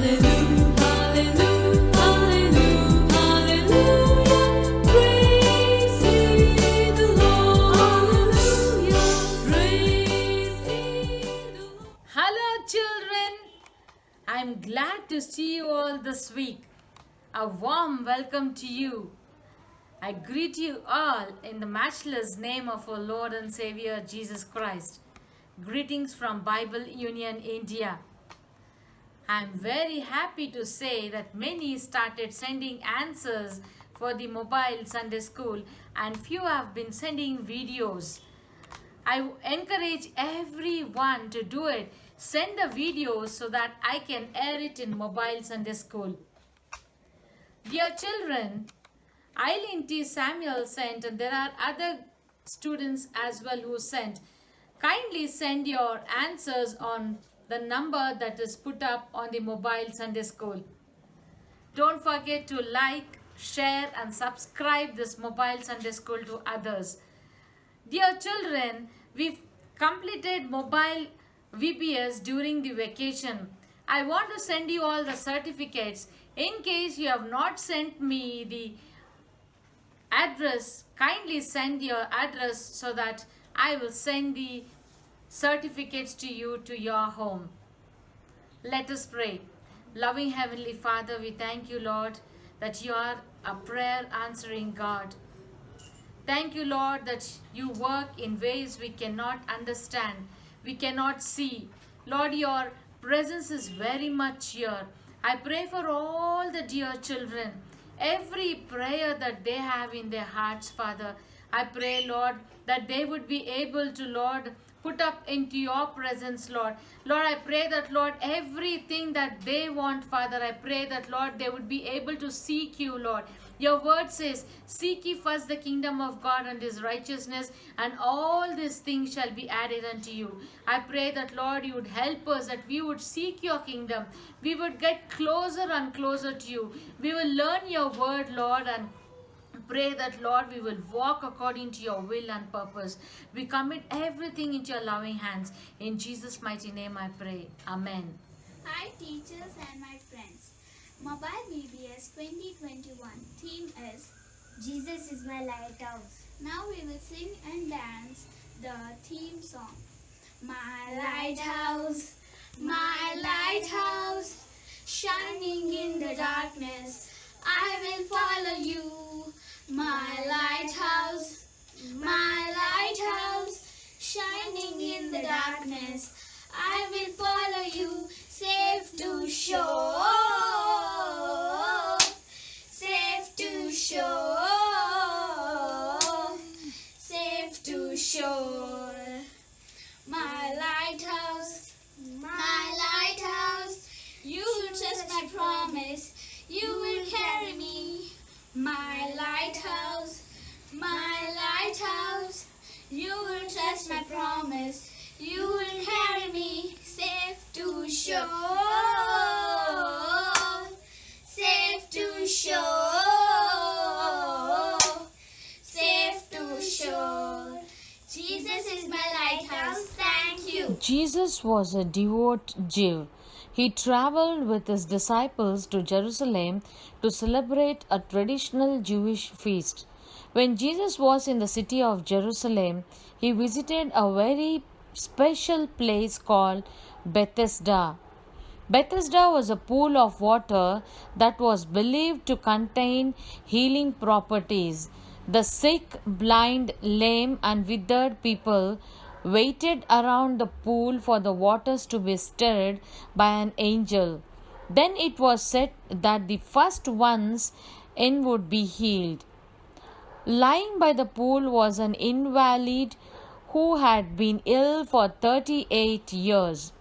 Hello, children. I'm glad to see you all this week. A warm welcome to you. I greet you all in the matchless name of our Lord and Savior Jesus Christ. Greetings from Bible Union India. I'm very happy to say that many started sending answers for the mobile Sunday school and few have been sending videos. I encourage everyone to do it. Send the videos so that I can air it in mobile Sunday school. Dear children, Eileen T. Samuel sent, and there are other students as well who sent. Kindly send your answers on the number that is put up on the mobile Sunday school. Don't forget to like, share and subscribe this mobile Sunday school to others. Dear children, we've completed mobile VBS during the vacation. I want to send you all the certificates. In case you have not sent me the address, kindly send your address so that I will send the certificates to you to your home. Let us pray. Loving Heavenly Father, we thank you, Lord, that you are a prayer answering God. Thank you, Lord, that you work in ways we cannot understand, we cannot see. Lord, your presence is very much here. I pray for all the dear children, every prayer that they have in their hearts, Father. I pray, Lord, that they would be able to, Lord, put up into your presence, Lord. Lord, I pray that, Lord, everything that they want, Father, I pray that, Lord, they would be able to seek you, Lord. Your word says, seek ye first the kingdom of God and his righteousness, and all these things shall be added unto you. I pray that, Lord, you would help us, that we would seek your kingdom. We would get closer and closer to you. We will learn your word, Lord, and pray that, Lord, we will walk according to your will and purpose. We commit everything into your loving hands. In Jesus' mighty name I pray. Amen. Hi teachers and my friends. Mobile VBS 2021 theme is Jesus is my lighthouse. Now we will sing and dance the theme song. My lighthouse, shining in the darkness, I will follow you. My lighthouse, shining in the darkness, I will follow you, safe to shore, safe to shore, safe to shore. My lighthouse, you will trust my promise, you will carry me. My lighthouse, you will trust my promise, you will carry me safe to shore, safe to shore, safe to shore. Jesus is my lighthouse. Thank you. Jesus was a devout Jew. He traveled with his disciples to Jerusalem to celebrate a traditional Jewish feast. When Jesus was in the city of Jerusalem, he visited a very special place called Bethesda. Bethesda was a pool of water that was believed to contain healing properties. The sick, blind, lame, and withered people waited around the pool for the waters to be stirred by an angel. Then it was said that the first ones in would be healed. Lying by the pool was an invalid who had been ill for 38 years.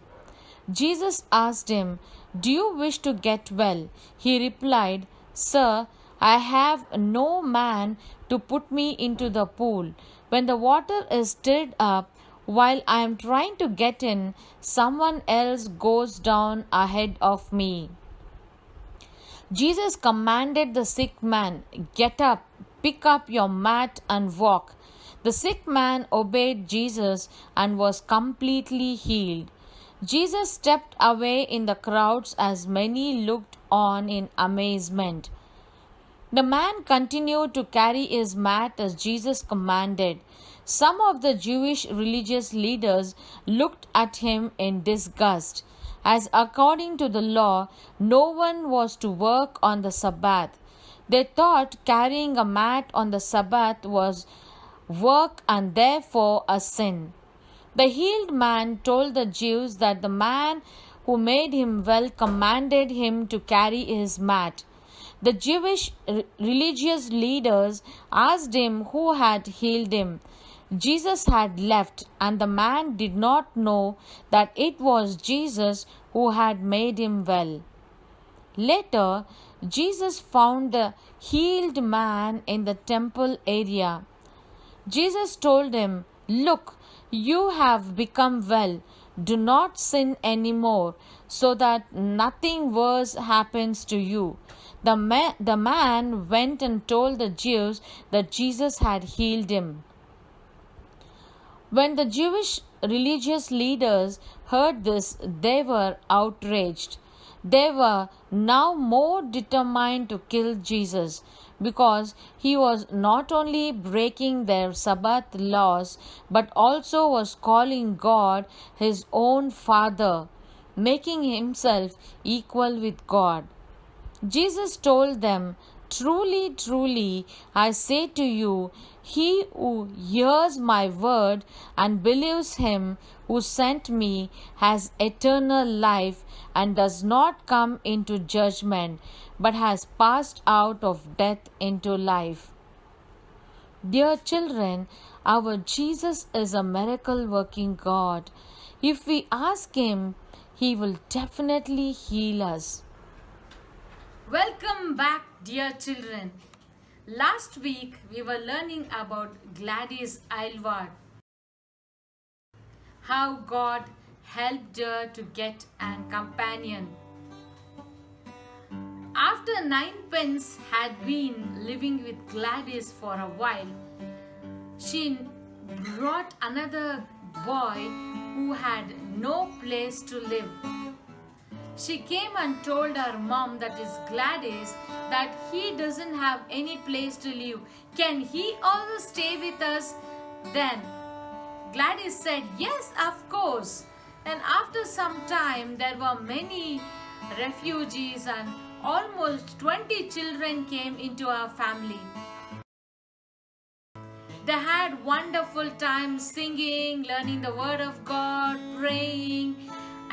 Jesus asked him, "Do you wish to get well?" He replied, "Sir, I have no man to put me into the pool. When the water is stirred up, while I am trying to get in, someone else goes down ahead of me." Jesus commanded the sick man, "Get up, pick up your mat and walk." The sick man obeyed Jesus and was completely healed. Jesus stepped away in the crowds as many looked on in amazement. The man continued to carry his mat as Jesus commanded. Some of the Jewish religious leaders looked at him in disgust, as according to the law, no one was to work on the Sabbath. They thought carrying a mat on the Sabbath was work and therefore a sin. The healed man told the Jews that the man who made him well commanded him to carry his mat. The Jewish religious leaders asked him who had healed him. Jesus had left, and the man did not know that it was Jesus who had made him well. Later, Jesus found the healed man in the temple area. Jesus told him, "Look, you have become well. Do not sin anymore, so that nothing worse happens to you." The man went and told the Jews that Jesus had healed him. When the Jewish religious leaders heard this, they were outraged. They were now more determined to kill Jesus because he was not only breaking their Sabbath laws but also was calling God his own Father, making himself equal with God. Jesus told them, "Truly, truly, I say to you, he who hears my word and believes him who sent me has eternal life and does not come into judgment, but has passed out of death into life." Dear children, our Jesus is a miracle working God. If we ask him, he will definitely heal us. Welcome back, dear children. Last week we were learning about Gladys Aylward, how God helped her to get a companion. After Ninepence had been living with Gladys for a while, she brought another boy who had no place to live. She came and told her mom, that is Gladys, that he doesn't have any place to live. Can he also stay with us? Then Gladys said, "Yes, of course." And after some time, there were many refugees and almost 20 children came into our family. They had wonderful time singing, learning the word of God, praying,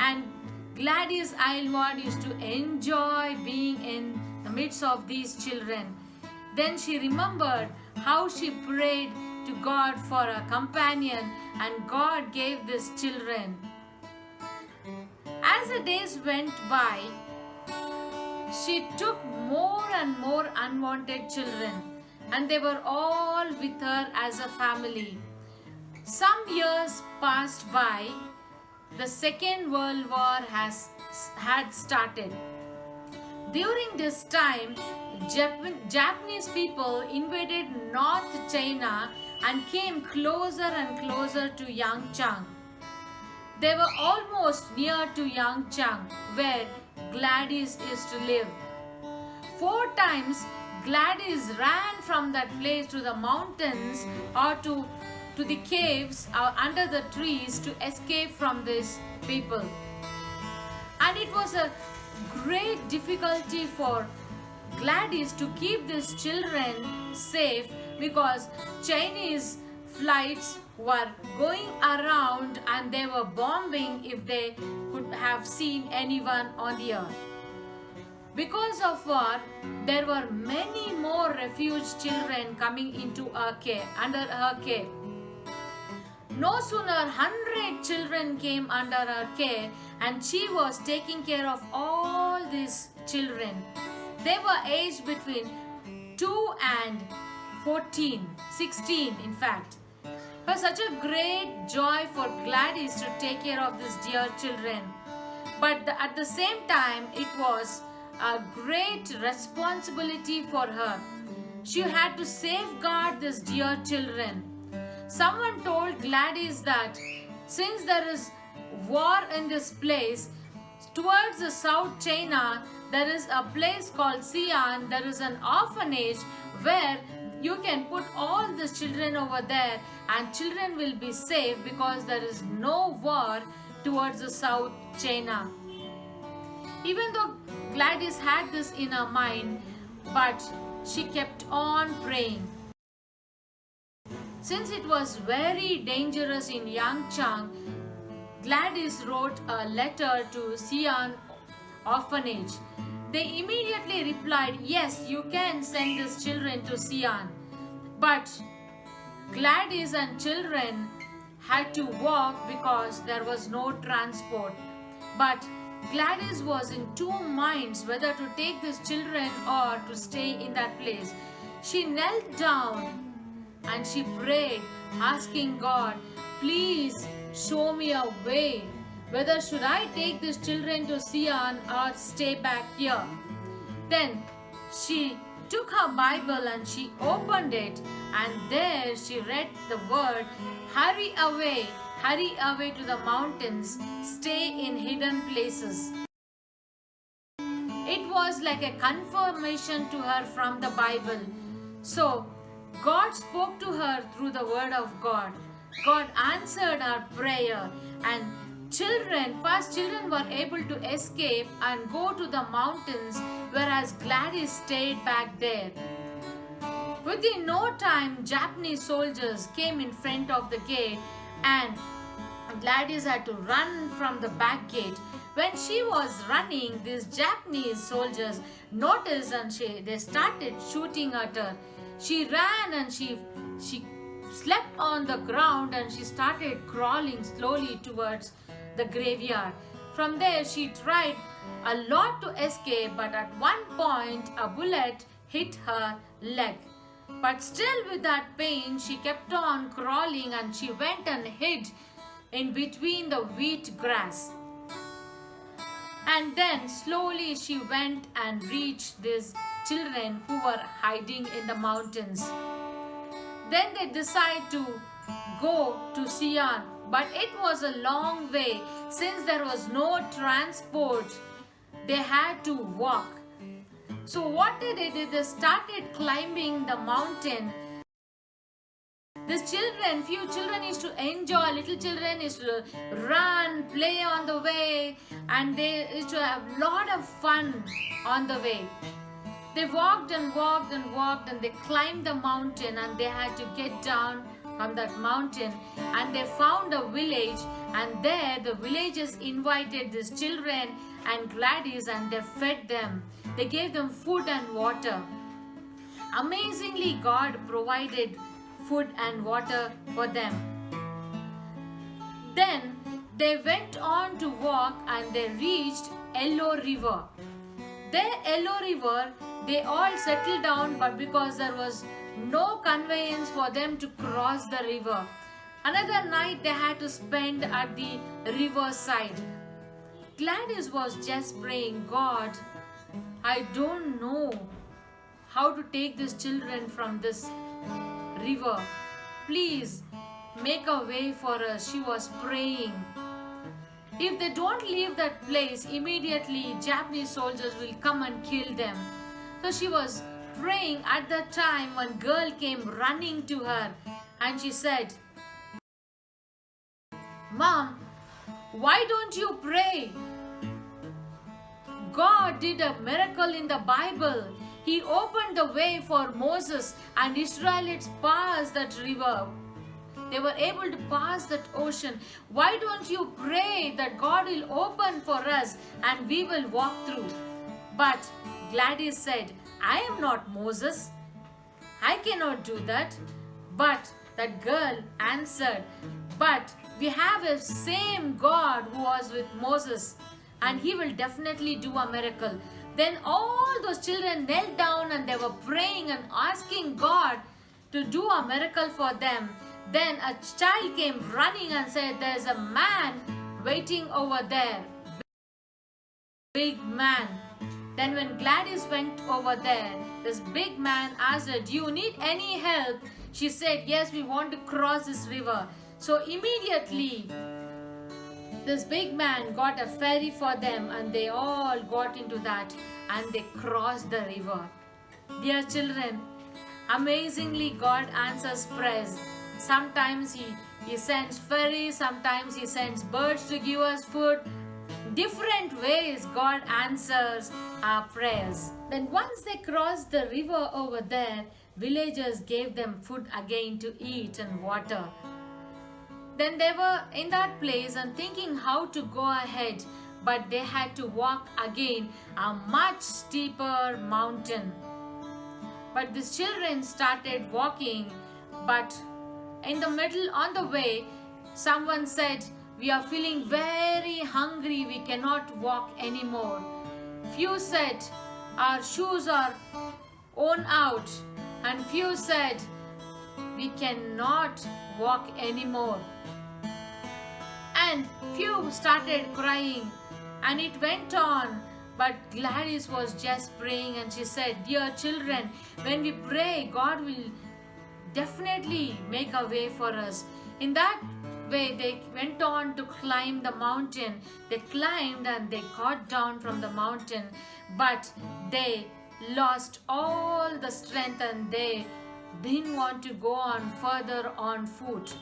and Gladys Aylward used to enjoy being in the midst of these children. Then she remembered how she prayed to God for a companion, and God gave these children. As the days went by, she took more and more unwanted children, and they were all with her as a family. Some years passed by. The Second World War had started. During this time, Japanese people invaded North China and came closer and closer to Yangchang. They were almost near to Yangchang, where Gladys used to live. 4 times Gladys ran from that place to the mountains or to the caves under the trees to escape from these people. And it was a great difficulty for Gladys to keep these children safe because Chinese flights were going around and they were bombing if they could have seen anyone on the earth. Because of war, there were many more refugee children coming into her care, under her care. No sooner 100 children came under her care, and she was taking care of all these children. They were aged between 2 and 14, 16 in fact. It was such a great joy for Gladys to take care of these dear children. But at the same time, it was a great responsibility for her. She had to safeguard these dear children. Someone told Gladys that since there is war in this place. Towards the South China, there is a place called Xi'an. There is an orphanage where you can put all the children over there and children will be safe because there is no war towards the South China. Even though Gladys had this in her mind, but she kept on praying. Since it was very dangerous in Yangchang, Gladys wrote a letter to Xi'an orphanage. They immediately replied, yes, you can send these children to Xi'an. But Gladys and children had to walk because there was no transport. But Gladys was in two minds whether to take these children or to stay in that place. She knelt down and she prayed, asking God, please show me a way. Whether should I take these children to Xi'an or stay back here? Then she took her Bible and she opened it, and there she read the word, hurry away to the mountains, stay in hidden places. It was like a confirmation to her from the Bible. So God spoke to her through the word of God. God answered her prayer, and children were able to escape and go to the mountains, whereas Gladys stayed back there. Within no time, Japanese soldiers came in front of the gate and Gladys had to run from the back gate. When she was running, these Japanese soldiers noticed and they started shooting at her. She ran and she slept on the ground and she started crawling slowly towards the graveyard. From there, she tried a lot to escape, but at one point, a bullet hit her leg. But still with that pain, she kept on crawling and she went and hid in between the wheat grass. And then slowly she went and reached these children who were hiding in the mountains. Then they decided to go to Xi'an, but it was a long way. Since there was no transport, they had to walk. So what they did, they started climbing the mountain. Few children used to enjoy, little children used to run, play on the way, and they used to have a lot of fun on the way. They walked and walked and walked and they climbed the mountain, and they had to get down from that mountain, and they found a village, and there the villagers invited these children and Gladys and they fed them. They gave them food and water. Amazingly, God provided food and water for them. Then they went on to walk and they reached Yellow River. There, Yellow River, they all settled down, but because there was no conveyance for them to cross the river, another night they had to spend at the river side. Gladys was just praying, God, I don't know how to take these children from this river. Please make a way for us. She was praying. If they don't leave that place, immediately Japanese soldiers will come and kill them. So she was praying. At that time, one girl came running to her and she said, Mom, why don't you pray? God did a miracle in the Bible. He opened the way for Moses and Israelites passed that river. They were able to pass that ocean. Why don't you pray that God will open for us and we will walk through? But Gladys said, I am not Moses. I cannot do that. But that girl answered, but we have the same God who was with Moses, and he will definitely do a miracle. Then all those children knelt down and they were praying and asking God to do a miracle for them. Then a child came running and said, there's a man waiting over there. Big man. Then when Gladys went over there, this big man asked her, do you need any help? She said, yes, we want to cross this river. So immediately This big man got a ferry for them and they all got into that and they crossed the river. Dear children, amazingly God answers prayers. Sometimes he sends ferries, sometimes He sends birds to give us food. Different ways God answers our prayers. Then once they crossed the river over there, villagers gave them food again to eat and water. Then they were in that place and thinking how to go ahead, but they had to walk again a much steeper mountain. But these children started walking, but in the middle on the way, someone said, "We are feeling very hungry, we cannot walk anymore." Few said, "Our shoes are worn out," and few said, "We cannot walk anymore." And few started crying, and it went on. But Gladys was just praying and she said, "Dear children, when we pray, God will definitely make a way for us." In that way, they went on to climb the mountain. They climbed and they got down from the mountain, but they lost all the strength and they didn't want to go on further on foot.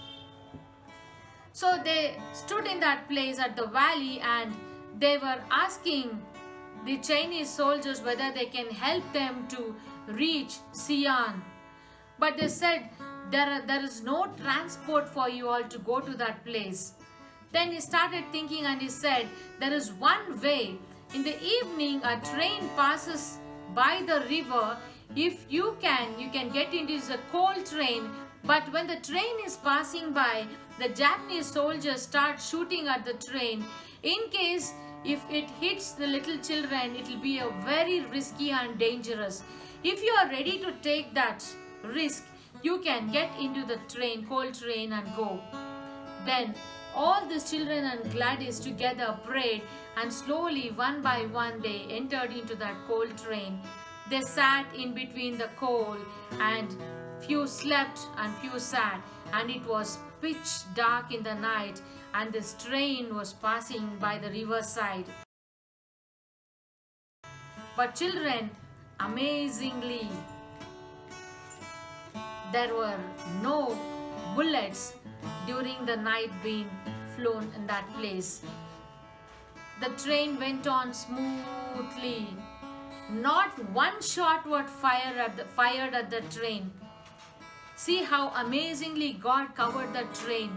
So they stood in that place at the valley and they were asking the Chinese soldiers whether they can help them to reach Xi'an. But they said, there is no transport for you all to go to that place. Then he started thinking and he said, there is one way. In the evening, a train passes by the river. If you can get into the coal train. But when the train is passing by, the Japanese soldiers start shooting at the train. In case if it hits the little children, it will be a very risky and dangerous. If you are ready to take that risk, you can get into the train, coal train, and go. Then all the children and Gladys together prayed, and slowly, one by one, they entered into that coal train. They sat in between the coal, and few slept and few sat, and it was pitch dark in the night, and this train was passing by the riverside. But children, amazingly, there were no bullets during the night being flown in that place. The train went on smoothly. Not one shot was fired at the train. See how amazingly God covered the train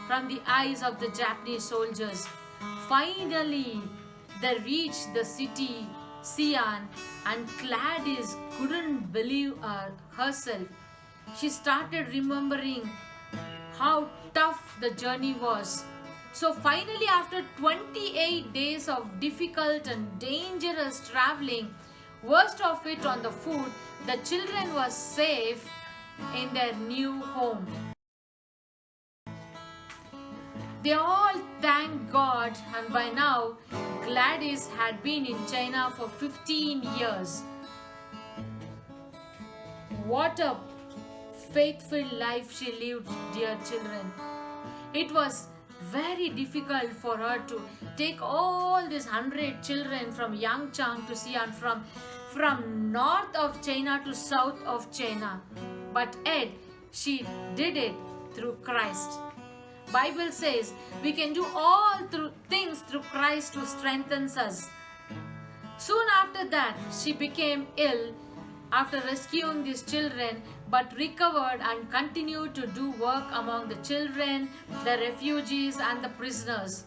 from the eyes of the Japanese soldiers. Finally, they reached the city, Xi'an, and Gladys couldn't believe herself. She started remembering how tough the journey was. So finally, after 28 days of difficult and dangerous traveling, worst of it on the foot, the children were safe in their new home. They all thanked God, and by now Gladys had been in China for 15 years. What a faithful life she lived, dear children. It was very difficult for her to take all these 100 children from Yangchang to Xi'an, from north of China to south of China. But yet, she did it through Christ. Bible says we can do all things through Christ who strengthens us. Soon after that, she became ill after rescuing these children, but recovered and continued to do work among the children, the refugees, and the prisoners.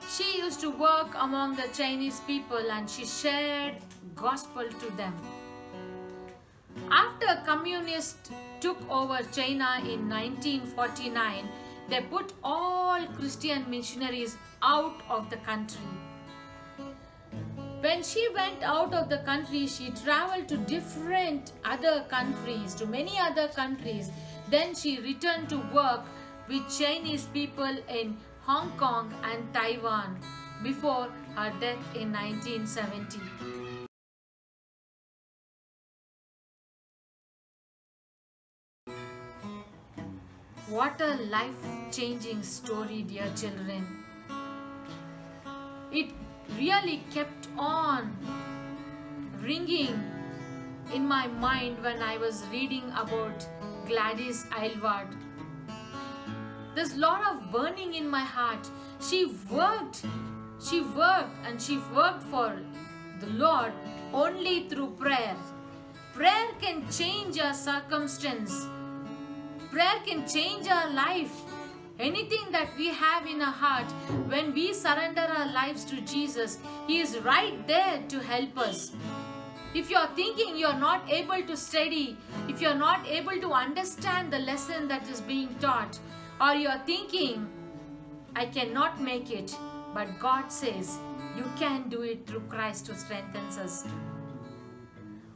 She used to work among the Chinese people and she shared gospel to them. After communists took over China in 1949, they put all Christian missionaries out of the country. When she went out of the country, she traveled to many other countries. Then she returned to work with Chinese people in Hong Kong and Taiwan before her death in 1970. What a life-changing story, dear children. It really kept on ringing in my mind when I was reading about Gladys Aylward. There's a lot of burning in my heart. She worked and she worked for the Lord only through prayer. Prayer can change our circumstance. Prayer can change our life. Anything that we have in our heart, when we surrender our lives to Jesus, He is right there to help us. If you are thinking you are not able to study, if you are not able to understand the lesson that is being taught, or you are thinking, I cannot make it, but God says, you can do it through Christ who strengthens us.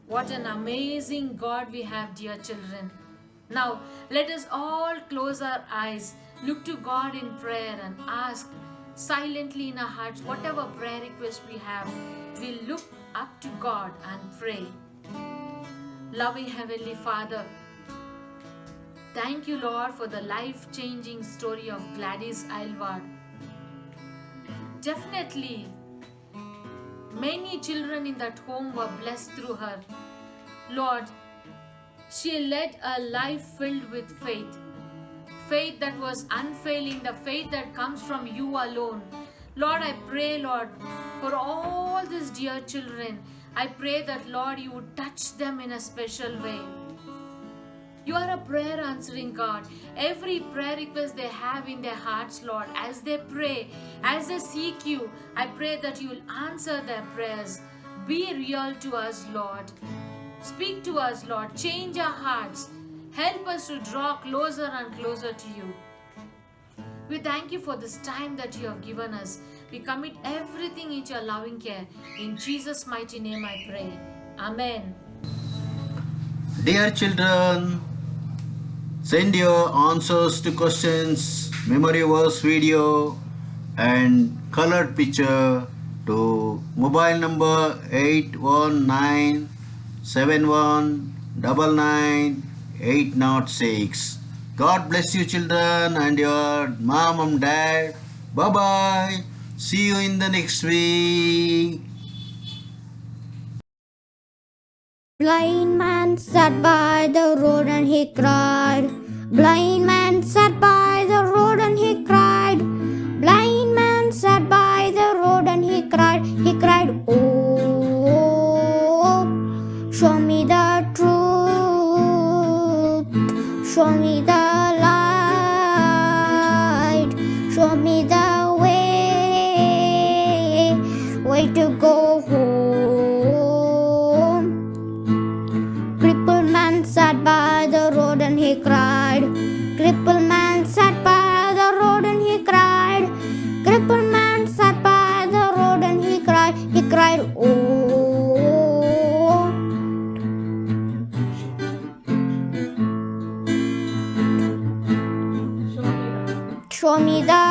What an amazing God we have, dear children. Now, let us all close our eyes, look to God in prayer and ask silently in our hearts whatever prayer request we have. We look up to God and pray. Loving Heavenly Father, thank you, Lord, for the life-changing story of Gladys Aylward. Definitely, many children in that home were blessed through her. Lord, she led a life filled with faith. Faith that was unfailing, the faith that comes from you alone. Lord, I pray, Lord, for all these dear children, I pray that, Lord, you would touch them in a special way. You are a prayer answering God. Every prayer request they have in their hearts, Lord, as they pray, as they seek you, I pray that you will answer their prayers. Be real to us, Lord. Speak to us, Lord. Change our hearts. Help us to draw closer and closer to you. We thank you for this time that you have given us. We commit everything into your loving care. In Jesus' mighty name I pray. Amen. Dear children, send your answers to questions, memory verse video and colored picture to mobile number 819-7199-806. God bless you children and your mom and dad. Bye-bye. See you in the next week. Blind man sat by the road and he cried. Blind man sat by the road and he cried. Blind man sat by the road and he cried. He cried, oh, show me the truth. Show me the light. Show me the way to go home. Crippled man sat by the road and he cried. Crippled man sat by the road and he cried. Crippled man sat by the road and he cried. He cried, oh. Show me the